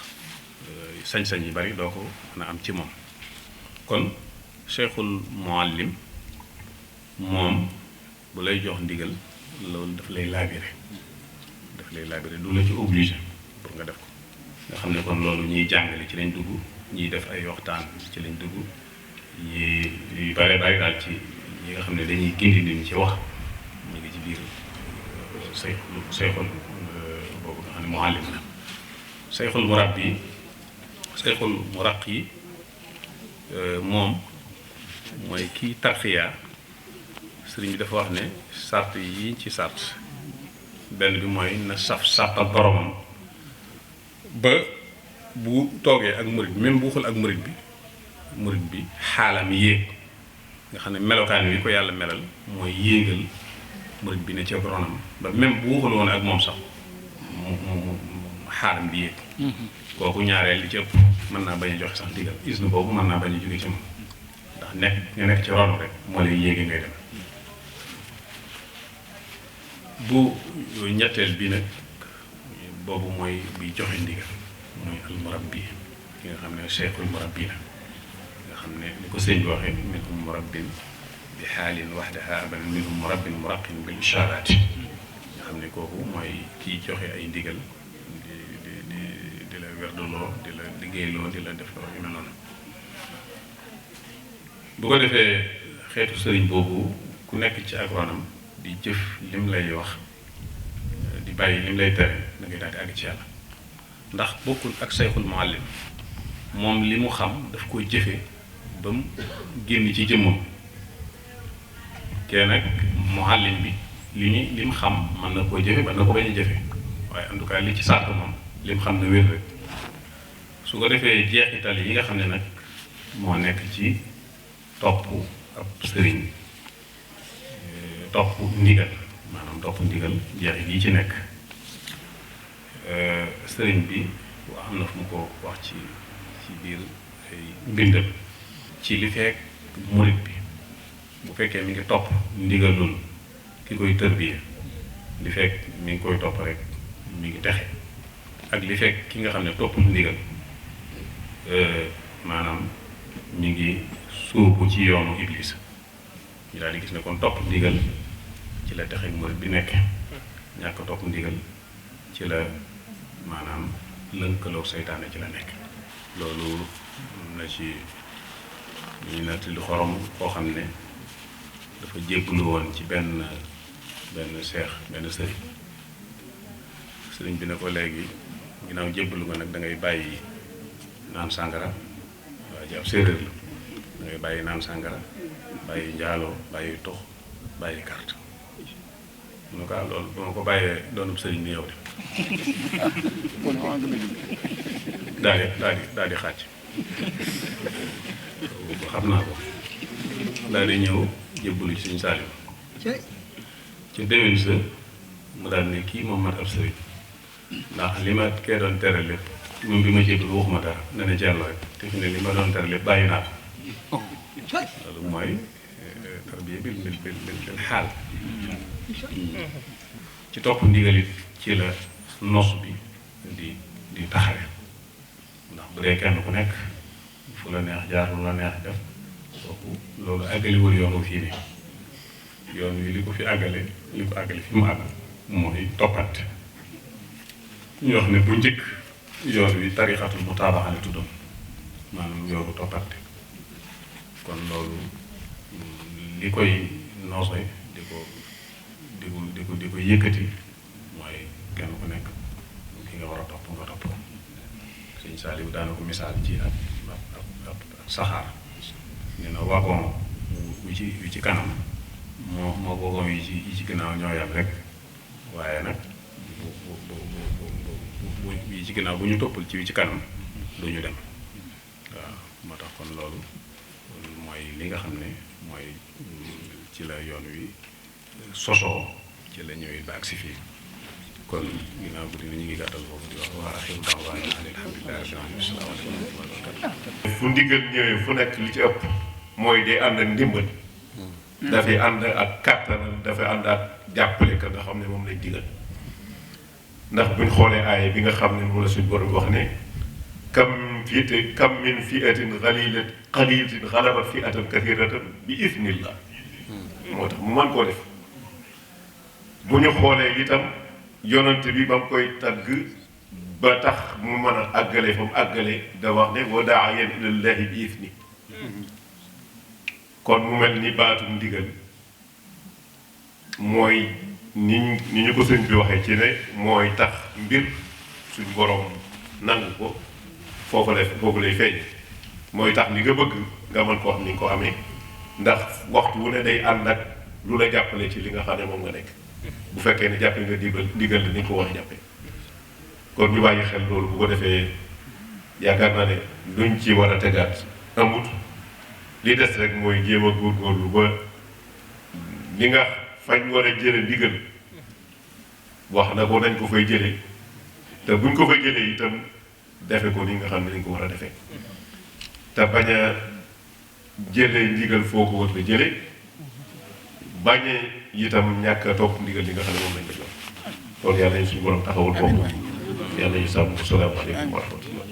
sañ-sañ yi bari doo ko mën a am ci moom. kon cheikhul muallim moom bu lay jox ndigal loolu daf lay laabire du la ci obligé pour nga def ko. nga xam ne kon loolu ñiy jàngale ci lañ dugg ñiy def ay waxtaan ci lañ dugg yu bare bari daal ci ñi nga xam ne dañuy gindi nit ñi ci wax ñu ngi ci biir cheikhul boobu nga xam ne muallim la. cheikhul muraqi moom mooy kii tarxiya. sëriñ bi dafa wax ne sart yi ci sart benn bi mooy na sàppal boromam ba bu toogee ak murid même bu waxul ak murid bi xaalam yéeg nga xam ne melokaan wi ko yàlla melal mooy yéegal murid bi ne ci ronam ba même bu waxul woon ak moom sax mu xaalam bi yéeg. kooku ñaareel li ci ëpp mën naa bañ a joxe sax ndigal isnu boobu mën naa bañ a jóge ci moom ndax nga nekk ci ron rek moo lay yéege ngay dem. bu ñetteel bi nag boobu mooy buy joxe ndigal mooy al murabbi ki nga xam ne cheikhul murabbi la nga xam ne ni ko sëñ bi waxee minhum murabbin bi xaalin waxdaha abadan minhum murabbin muraqin bil isharaati nga xam ne kooku mooy kiy joxe ay ndigal di la werduloo di la liggéeyloo di la def loo yu mel noonu. bu ko defee xeetu sëriñ boobu ku nekk ci ak ronam di jëf lim lay wax di bàyyi lim lay tere da ngay daal di àgg ci yàlla ndax bokkul ak cheikhul muallim moom li mu xam daf koy jëfe ba mu génn ci jëmmam. kee nag muallim bi li mu xam mën na koo jëfe mën na ko bañ a jëfe waaye en tout cas li ci sàrt moom li mu xam ne wér rek. su ko defee jeexital yi nga xam ne nag moo nekk ci topp ab sëriñ topp ndigal maanaam topp ndigal jeexit yi ci nekk sëriñ bi am na fu mu ko wax ci biir ay mbindam ci li fekk murit bi bu fekkee mi ngi topp ndigalul ki koy tërbiye li fekk mi ngi koy topp rek mi ngi texe ak li fekk ki nga xam ne toppul ndigal maanaam mi ngi suubu ci yoonu iblis ñu daal di gis ne kon topp ndigal ci la texe murit bi nekk ñàkk topp ndigal ci la maanaam lënkaloog seytaane ci la nekk loolu na ci ñu netti lu xorom koo xam ne dafa jébbalu woon ci benn seex benn sëriñ bi ne ko léegi ginnaaw jébbalu nga nag da ngay bàyyi naan sàngara waa ji ab séeréer la da ngay bàyyi naan sàngara bàyyi njaaloo bàyyi tox bàyyi carte mu ne ko loolu bu ma ko bàyyee doonub sëriñ ni yow de daal di xàcc xam naa ko daal di ñëw jébbalu ci Sëriñ Saaliw ci déwén sa mu daal ne kii moom mat ab sëriñ ndax li ma kee doon tere lépp moom bi ma jébbalu waxuma dara dana jàll rek te fi ne li ma doon tere lépp bàyyi naa ko loolu mooy tarbiya bil xaal ci topp ndigalit ci la nos bi di taxawe ndax bu dee kenn ku nekk fu la neex jaar lu la neex def kooku loolu àggali wër yoonu fii ne yoon wi li ko fi àggale fi mu àgg mooy toppante ñu wax ne bu njëkk yoon wi tarixatul mutaabaxa la tuddoon maanaam yoonu toppante kon loolu li koy noose di ko yëkkati mooy kenn ku nekk ki nga war a topp nga topp ko Sëñ Saaliw daana ko misaal ci ab saxaar nee na wagon wi ci kanam moo wagon yi ci ginnaaw ñoo yam rek waaye nag bu yi ci ginnaaw bu ñu toppal ci wi ci kanam du ñu dem waaw moo tax kon loolu mooy li nga xam ne mooy ci la yoon wi sosoo ci la ñëwee ba agsi fii kon ginnaaw guddi na ñu ngi gàttal foofu di wax waa axiru da'waana alhamdulillahi rabbil aalamiin asalaamaaleykum wa rahmatulah. fu ndigal ñëwee fu nekk li ci ëpp mooy day ànd ak ndimbal dafay ànd ak kàttanal dafay ànd ak jàppale ka nga xam ne moom lay digal ndax buñ xoolee aaya bi nga xam ne moom la suñ borom wax ne kam min fi'atin qalilatin ghalabat fi'atan kathiratan bi idnillah moo tax mu mën koo def bu ñu xoolee itam yonent bi ba mu koy tagg ba tax mu mën a àggale fa mu àggale da wax ne wa daa'iyan ilallahi bi idni kon mu mel ni baatum ndigal mooy ni ñu ko sëñ bi waxee ci ne mooy tax mbir suñ borom nangu ko foofu lay feeñ mooy tax li nga bëgg nga mën ko wax ni nga ko amee ndax waxtu wu ne day ànd ak lu la jàppale ci li nga xam ne moom nga nekk bu fekkee ne jàppe nga digal ni nga ko war a jàppe kon ñu bàyyi xel loolu bu ko defee yaakaar naa ne luñ ci war a tegaat amut li des rek mooy jéem a góorgóorlu ba li nga fañ war a jële ndigal wax na ko nañ ko fay jële te buñ ko fay jëlee itam defe ko ni nga xam ne dañ ko war a defee te bañ a jëlee ndigal foo ko war a jële bañ a itam ñàkk a topp ndigal li nga xam ne moom lañ ko jox loolu yàlla ñu suñu borom taxawul boobu yàlla ñu sàmm salaamaaleykum wa rahmatullah.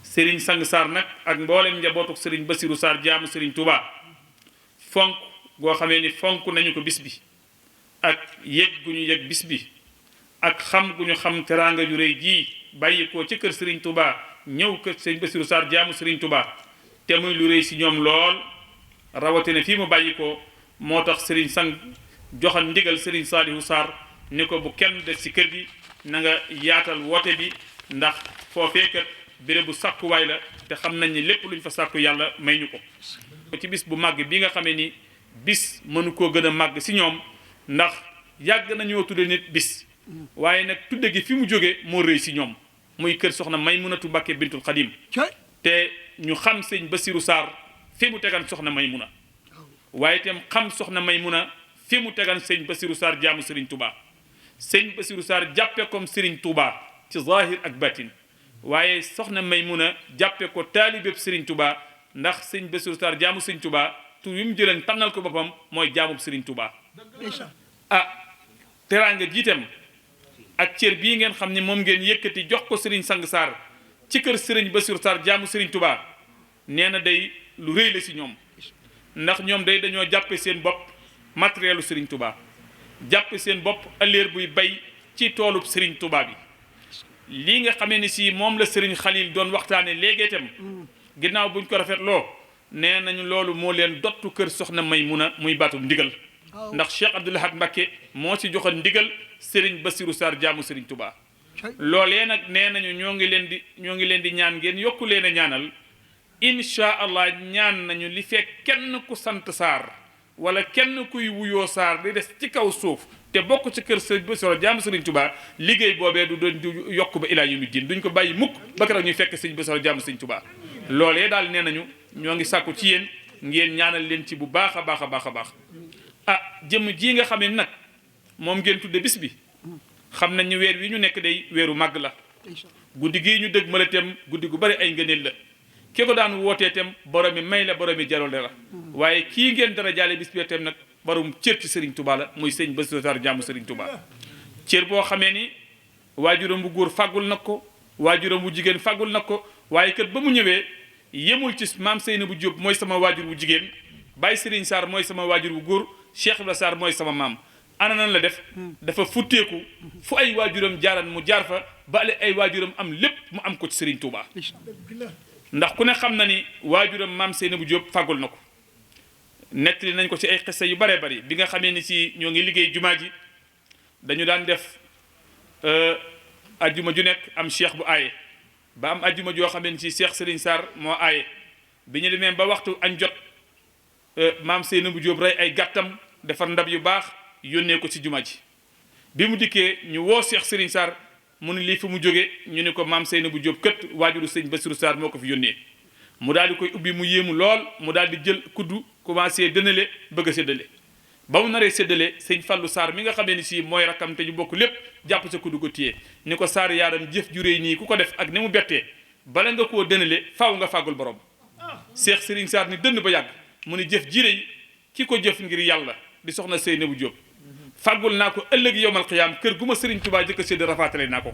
Serigne Sang Sarr nag ak mboolem njabootuk Serigne Bassirou Sarr jaamu Serigne Touba fonk goo xamee ni fonk nañu ko bis bi ak yëg gu ñu yëg bis bi ak xam gu ñu xam teraanga ju rëy jii bàyyi ko ci kër Serigne Touba ñëw kër Serigne Bassirou Sarr jaamu Serigne Touba te muy lu rëy si ñoom lool rawatina fii mu bàyyi ko moo tax Serigne Sang joxal ndigal Serigne Saliou Sarr ni ko bu kenn des si kër gi na nga yaatal woote bi ndax foofee kat béréb bu sàkkuwaay la te xam nañ ni lépp luñ fa sàkku yàlla may ñu ko ci bis bu màgg bi nga xamee ni bis mënu koo gën a màgg si ñoom ndax yàgg nañoo tudde nit bis waaye nag tudde gi fi mu jóge moo rëy si ñoom muy kër soxna Maymunatu Mbàkke bintul Xadim te ñu xam sëñ Bassirou Sarr fi mu tegan soxna Maymuna waaye itam xam soxna Maymuna fi mu tegan sëñ Bassirou Sarr jaamu Serigne Touba sëñ Bassirou Sarr jàppe comme Serigne Touba ci zahir ak batin waaye soxna Maymuna jàppe ko taalibeb Serigne Touba ndax sëñ Bassirou Sarr jaamu Serigne Touba tur wi mu jëleen tànnal ko boppam mooy jaamub Serigne Touba teraanga jiitam ak cër bii ngeen xam ne moom ngeen yëkkati jox ko Serigne Sang Sarr ci kër Serigne Bassirou Sarr jaamu Serigne Touba nee na day lu rëy la si ñoom ndax ñoom day dañoo jàppe seen bopp matérielu Serigne Touba jàppe seen bopp ëllëer buy bay ci toolub Serigne Touba bi lii nga xamee ni si moom la Serigne Khalil doon waxtaane léegi itam ginnaaw buñ ko rafetloo nee nañu loolu moo leen dottu kër soxna Maymuna muy baatu ndigal ndax Cheikh Abdoul Ahad Mbacké moo ci joxoon ndigal Serigne Bassirou Sarr jaamu Serigne Touba loolee nag nee nañu ñoo ngi leen di ñaan ngeen yokku leen a ñaanal incha allah ñaan nañu li fekk kenn ku sant Sarr wala kenn kuy wuyoo Sarr di des ci kaw suuf te bokk ci kër Serigne Bassirou jaamu Serigne Touba liggéey boobee du doon du yokk ba ilaa yawmi diin duñ ko bàyyi mukk ba keroog ñuy fekk Serigne Bassirou jaamu Serigne Touba loolee daal nee nañu ñoo ngi sàkku ci yéen ngeen ñaanal leen ci bu baax a baax a baax a baax jëmm ji nga xam ne nag moom ngeen tudde bis bi xam nañ ñu weer wi ñu nekk day weeru màgg la guddi gii ñu dëgg mala tem guddi gu bari ay ngëneel la ki ko daan wootee tem borom mi may la borom mi jarole la waaye kii ngeen dara jaale bis bi tem nag borom cër ci Serigne Touba la muy sëñ Bassirou Sarr jaamu Serigne Touba cër boo xamee ni waajuram bu góor fàggul nag ko waajuram bu jigéen fàggul nag ko waaye kat ba mu ñëwee yemul ci maam Seynabou Diop mooy sama waajur bu jigéen Baye Serigne Sarr mooy sama waajur bu góor Cheikh Ibrahima Sarr mooy sama maam ana nan la def dafa futteeku fu ay waajuram jaaran mu jaar fa ba ay waajuram am lépp mu am ko ci Serigne Touba ndax ku ne xam na ni waajuram maam Seynabou Diop fàggul na ko nettali nañ ko ci ay xissa yu baree bari bi nga xamee ni si ñoo ngi liggéey jumaa ji dañu daan def ajjuma ju nekk am cheikh bu aaye ba am ajjuma joo xamee ni si Cheikh Serigne Sarr moo aaye bi ñu demee ba waxtu añ jot maam Seynabou Diop rey ay gàttam defar ndab yu baax yónnee ko ci jumaa ji bi mu dikkee ñu woo Cheikh Serigne Sarr mu ne lii fi mu jóge ñu ne ko maam Seynabou Diop kët waajuru sëñ Bassirou Sarr moo ko fi yónnee mu daal di koy ubbi mu yéemu lool mu daal di jël kuddu commencé dënale bëgg a séddale ba mu naree séddale sëñ Fallou Sarr mi nga xamee ni si mooy rakkam te ñu bokk lépp jàpp sa kuddu ko téye ni ko Sarr yaaram jëf ju réy nii ku ko def ak ni mu bettee bala nga koo dënale faaw nga fàggul borom Cheikh Serigne Sarr ni dënn ba yàgg mu ne jëf ji réy ki ko jëf ngir yàlla di soxna Seynabou Diop fàggul naa ko ëllëg yowmal xiyaam kër gu ma Serigne Touba jëkk a sédd rafaatale naa ko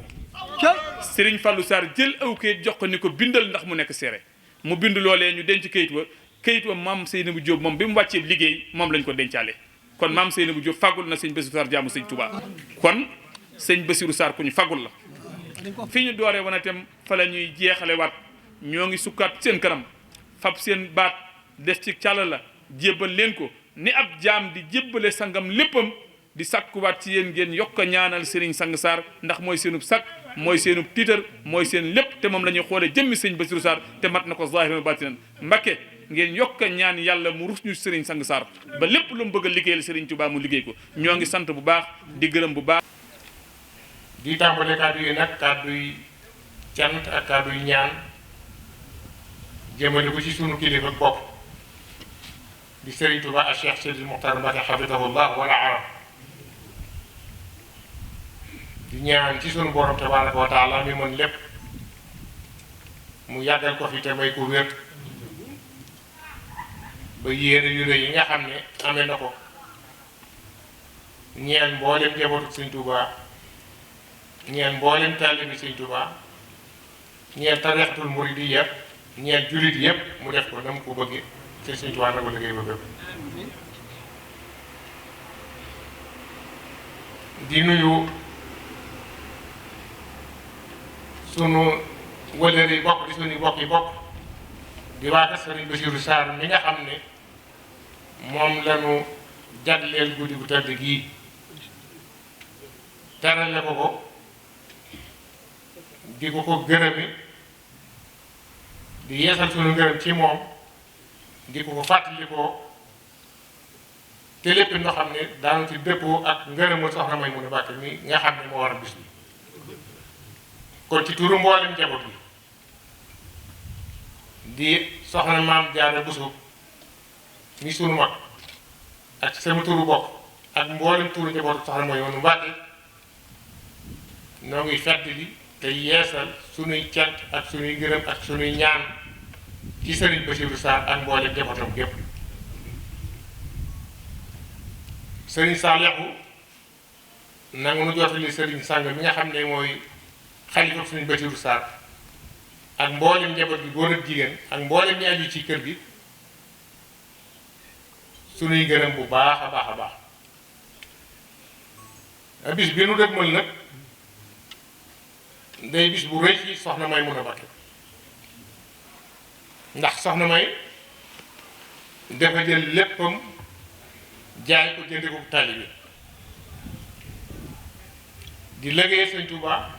Serigne Fallou Sarr jël aw kayit jox ko ni ko bindal ndax mu nekk seere mu bind loolee ñu denc kayit wa maam Seynabou Diop moom bi mu wàccee liggéey moom lañ ko dencaale kon maam Seynabou Diop fàggul na sëñ Bassirou Sarr jaamu sëñ Touba kon sëñ Bassirou Sarr ku ñu fàggul la fi ñu dooree woon itam fa la ñuy jeexale waat ñoo ngi sukkaat seen kanam fab seen baat def ci càlla la jébbal leen ko ni ab jaam di jébbale sangam léppam di sàkkuwaat ci yéen ngeen yokk a ñaanal Serigne Sang Sarr ndax mooy seenub sakk mooy seenub tiitar mooy seen lépp te moom la ñuy xoolee jëmmi sëñ Bassirou Sarr te mat na ko zahiran batinan Mbacké ngeen yokk a ñaan yàlla mu rus ñu Serigne Sang Sarr ba lépp lu mu bëgg a liggéeyal Serigne Touba mu liggéey ko ñoo ngi sant bu baax di gërëm bu baax. di tàmbale kàddu yi nag kàddu yi cant ak kàddu yi ñaan jëmale ko ci sunu kilifa bopp di Serigne Touba ak Cheikh Seydil Mokhtar Mbacké hafidahullah wala arab di ñaan ci sunu borom tabaraka wa taala mi mën lépp mu yàggal ko fi te may ko wér ba yéene yu rëy yi nga xam ne amee na ko ñeel mboolem njabootu Sëñ Touba ñeel mboolem taalibi Sëñ Touba ñeel tarixatul muridiyya ñeel jullit yépp mu def ko na mu ko bëggee te Sëñ Touba na ko liggéey ba bépp di nuyu sunu wëlër yi bokk di sunu bokk yi bokk di waa Serigne Bassirou Sarr mi nga xam ne moom lañu jagleel guddi gu tedd gii terale ko ko di ko ko gërëmi di yeesal sunu ngërëm ci moom di ko ko fàttali ko te lépp ñoo xam ne daanu ci dëppoo ak ngërëmul soxna Maymuna Mbacké mi nga xam ne moo war a bis bi kon ci turu mboolem njaboot yi di soxna maam Jaara Buso mi sunu mag ak sama turu bopp ak mboolem turu njabootu soxna Maymuna Mbàkke noo ngi fedd li te yeesal sunuy cant ak sunuy ngërëm ak sunuy ñaan ci Serigne Bassirou Sarr ak mboolem njabootam gépp Serigne Saliou nangu nu jottali Serigne Sang mi nga xam ne mooy xalifa Serigne Bassirou Sarr ak mboolem njaboot gi góor ak jigéen ak mboolem ñi aju ci kër gi sunuy gërëm bu baax a baax a baax bis bi nu dëgmal nag day bis bu rëy ci soxna Maymuna Mbàkke ndax soxna May dafa jël léppam jaay ko jënde ko taalibe di liggéey Sëñ Tuubaa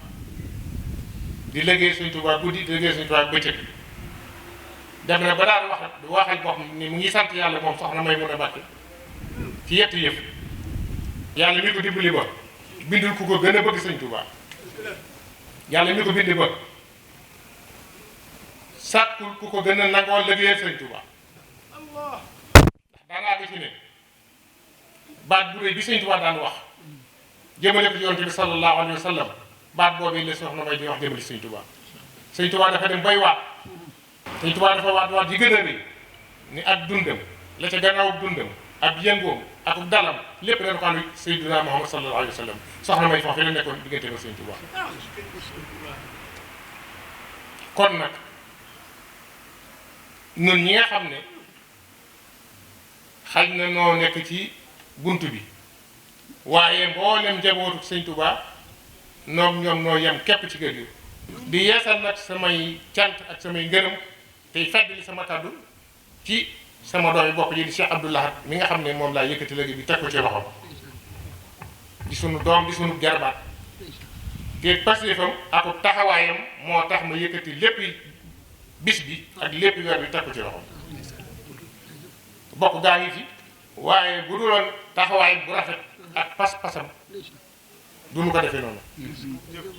di liggéey Sëñ Tuubaa guddi di liggéey Sëñ Tuubaa bëccëg dem na ba daan waxal boppam ni mu ngi sant yàlla moom soxna Maymuna Mbàkke ci yetti yëf yàlla mi ko dimbali ba bindul ku ko gën a bëgg Sëñ Tuubaa yàlla mi ko bindi ba sàkkul ku ko gën a nangoo liggéeyal Sëñ Tuubaa ndax daanaa ga ci ne baat bu réy bi Sëñ Tuubaa daan wax jëmale ko ci yonent bi sallallahu alayhi wa sallam baat boobu la soxna May di wax jëmale Sëñ Tuubaa Sëñ Tuubaa dafa dem bay waat Sëñ Tuubaa dafa waat yi gën a rëy ni ak dundam la ca gannaaw dundam ak yëngoom ak dalam lépp dañ ko am Seydina Muhammad sallallahu alayhi wa sallam soxna May foofu la nekkoon diggante ak Sëñ Tuubaa kon nag ñun ñi nga xam ne xaj na noo nekk ci bunt bi waaye mboolem njabootu Sëñ Tuubaa noom ñoom noo yem képp ci kër gi di yeesal nag samay cant ak samay ngërëm tey feddali sama kàddu ci sama doomi bopp ji di Cheikh Abdou Lahad mi nga xam ne moom laa yëkkati léegi bi teg ko ci loxoom di sunu doom di sunu jarbaat te pastéefam ak taxawaayam moo tax ma yëkkati léppi bis bi ak léppi weer bi teg ko ci loxoom bokk gaa ngi fi waaye bu duloon taxawaay bu rafet ak pas-pasam du nu ko defee noonu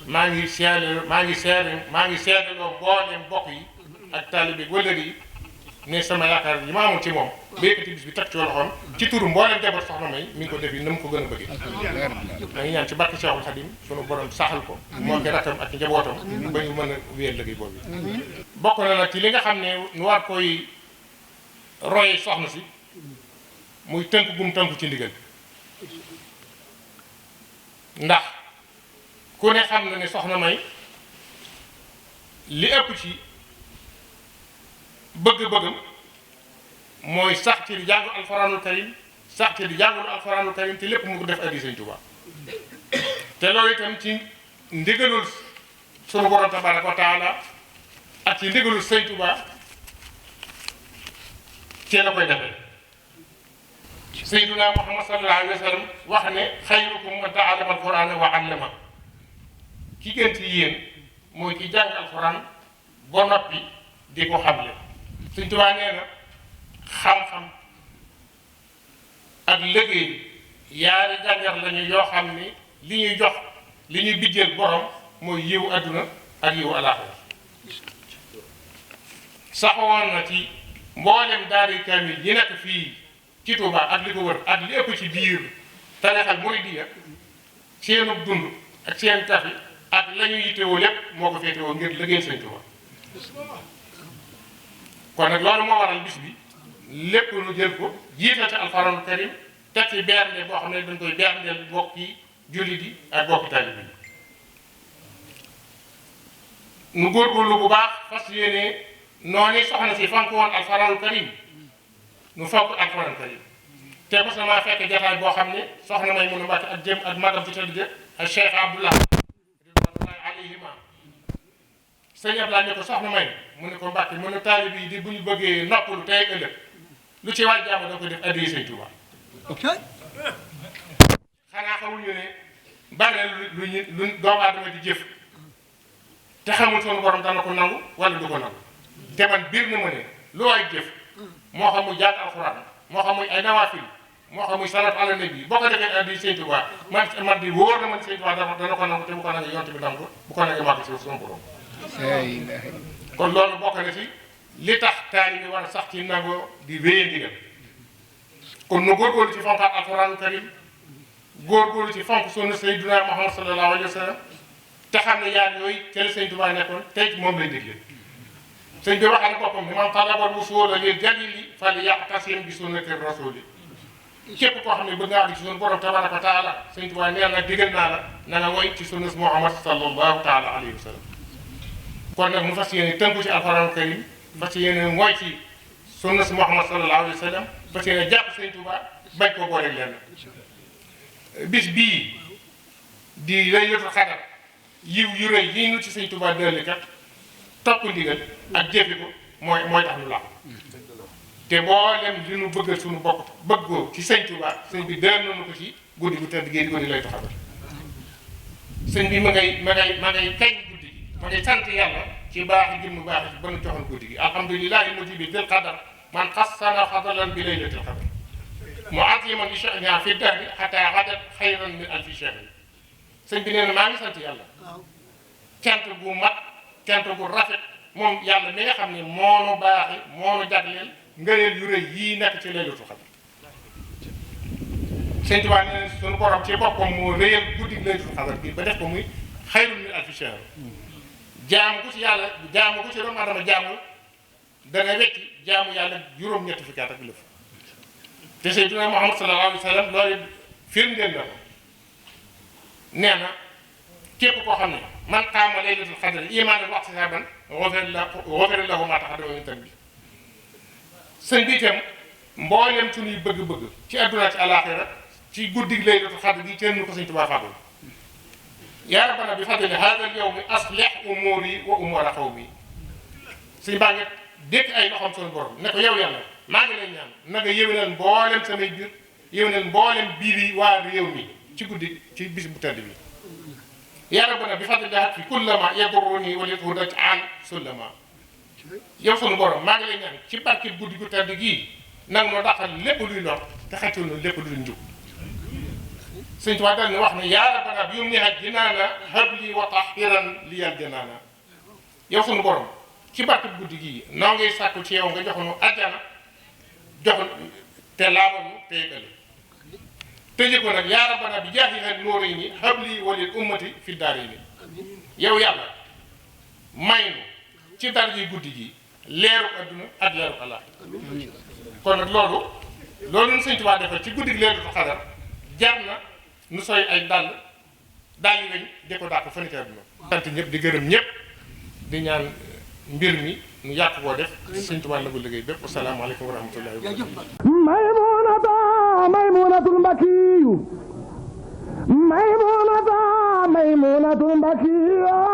maa ngi seedeloo mbooleem bokk yi ak taalibe wëllëg yi ne sama yaakaar yi ma amoon ci moom ba yëkkati bis bi teg ci loxoom ci turu mbooleem jabar soxna May mi ngi ko def yi na mu ko gën a bëgg maa ngi ñaan ci barke Cheikhul Khadim sunu borom saxal ko moo ngi rakkam ak njabootam ba ñu mën a wéyal liggéey boobu bokk na nag ci li nga xam ne nu war koy roye soxna si muy tënk gum tënku ci ndigal ndax ku ne xam na ne soxna May li ëpp ci bëgg-bëggam mooy sax ci di jàngu alxuraanul karim sax ci di jàngul alxuraanul karim te lépp mu ko def addi Sëñ Tuubaa te loolu itam ci ndigalul sunu borom tabaaraka wa taala ak ci ndigalul Sëñ Tuubaa cee la koy defee Seydina Muhammad sallallahu alayhi wa sallam wax ne xayrukum man ta'allama alxuraana wa 'allama ki gën ci yéen mooy ki jàng alxuraan ba noppi di ko xamle Sëñ Tuubaa nee na xam-xam ak liggéey yaari jàngar lañu yoo xam ni li ñuy jox li ñuy bijjeel borom mooy yiwu adduna ak yiwu alaaxira saxoon na ci mboolem daari kaamil yi nekk fii ci Tuubaa ak li ko wër ak li ëpp ci biir tarixal muridiyya seenu dund ak seen tafi ak la ñu yittewoo lépp moo ko féetewoo ngir liggéeyal Sëñ Tuubaa kon nag loolu moo waral bis bi lépp lu jël ko jiital ci alxuraanul karim teg ci bernde boo xam ne dañ koy berndeel bokki jullit yi ak bokki taalibe yi nu góorgóorlu bu baax fas yéene noonu soxna si fonk woon alxuraanul karim nu fonk alxuraanul karim te mos na maa fekk jataay boo xam ne soxna Maymuna Mbàkke ak jëm ak magam ci tëdd ja ak Cheikh Abdou Lahad ridwanullahi alayhima sëñ Abdoulaye ne ko soxna May mu ne ko Mbàkke mu ne taalibe yi di bu ñu bëggee noppalu tey ëllëg lu ci waay jàmm da koy def addiya Sëñ Tuubaa xanaa xamuñu ne bari na lu doomu aadama di jëf te xamul sunu borom dana ko nangu wala du ko nangu te man biir na ma ne lu waay jëf moo xam muy jàng alxuraan moo xam muy ay nawaafil moo xam muy salaatu ala nabi boo ko defee addiya Sëñ Tuubaa man di wóor na man Sëñ Tuubaa dana ko nangu te bu ko nangu yonent bi nangu ko bu ko nangu màgg si sunu borom kon loolu bokk na ci li tax taalibe war a sax ci nangoo di wéye ndigal kon nu góorgóorlu ci fonkaat alxuraanu karim góorgóorlu ci fonk sunna sayyiduna Muhammad sallallahu alayhi wa sallam te xam ne yaar yooyu ca la sëñ Tuubaa nekkoon tey moom lay dégle sëñ bi waxal boppam ne man talabal wusuula lil jalili falya'tasim bi sunnati rasuli képp koo xam ne bëgg nga àgg ci sunu borom tabaraka wa taala sëñ Tuubaa nee na digal naa la na nga woy ci sunnas Muhammad sallallahu taala alayhi wa sallam kon nag mu fas yéene tënku ci alxuraanu karim fas yéene mooy ci sunnas Muhammad sallallahu alayhi wa sallam fas yéene jàpp sëñ Tuubaa bañ ko booleeg lenn bis bii di laylatul xadar yiw yu rëy yi nu ci sëñ Tuubaa dëlli kat topp ndigal ak jëfi ko mooy tax nu la te mboolem li nu bëggal suñu bopp bëggoo ci sëñ Tuubaa sëñ bi dër nañu ko ci guddi gu tëdd gi guddi lay taxawal sëñ bi ma ngay kañ guddi gi ma ngay sant yàlla ci baax gi mu baax ci ba nu joxoon guddi gi alhamdulillahi mujibi bil qadar man xassana fadalan bi laylatil qadar mu'azziman li sha'niha fi dahri hatta ghadat xayran min alfi shahri sëñ bi nee na maa ngi sant yàlla cant gu mat cant gu rafet moom yàlla mi nga xam ne moonu baaxi moonu jagleel ngëneel yu rëy yii nekk ci laylatul qadr sëñ Tuubaa nee na suñu borom ci boppam moo réyal guddi laylatul qadr bi ba def ko muy xayrun min alfi shahr jaamu ko ci yàlla jaamu ko ci doomu adama jaamu dana wecci jaamu yàlla juróom-ñetti fukki at ak lëf te Seydina Muhammad sallallahu alayhi wa sallam loolu firndeel na ko nee na képp koo xam ne man qaama laylatul qadr imaanan wa ihtisaaban ghufira lahu maa taqaddama min dhanbihi sëñ bi itam mboolem suñuy bëgg-bëgg ci adduna ci alaaxira ci guddi laylatul qadr gi kenn nu ko sëñ Tuubaa fàggul yaa rabbana bi fadli haadha al-yawmi aslih umuuri wa umuura qawmi sëñ baa ngi dékk ay loxoom suñu borom ne ko yow yàlla maa ngi lay ñaan na nga yéwénal mboolem samay biir yéwénal mboolem biir yi waa réew mi ci guddi ci bis bu tedd bi yaa rabbana bi fadlihaa fi kullama yadurruni wa lidhudat an sullama yow sunu borom maa ngi lay ñaan ci barke guddi gu tedd gii nang noo dàqal lépp luy lor te xëccal na lépp luy njub sëñ Tuubaa dal ni wax ne yaa rabbana bi yumniha jinaana habli wa tahiran liyal janaana yow sunu borom ci barke guddi gii noo ngay sàkku ci yow nga joxonu àjjana joxon te laabal nu te yëgal tëje ko nag yaa rabbana bi jaahiha nuurayni habli walil ummati fi daarayni yow yàlla may nu ci daraja guddi gi leeru adduna ak leeru àllaaxira kon nag loolu nu sëñ Tuubaa defal ci guddi gi laylatul qadr jar na nu soy ay dàll yi weñ di ko dàq fan ci adduna sant ñëpp di gërëm ñëpp di ñaan mbir mi nu yàq koo def sëñ Tuubaa la ko liggéey bépp asalaamaaleykum wa rahmatullahi wa barakatuh maymunatul mbakiyu maymunatul mbakiyu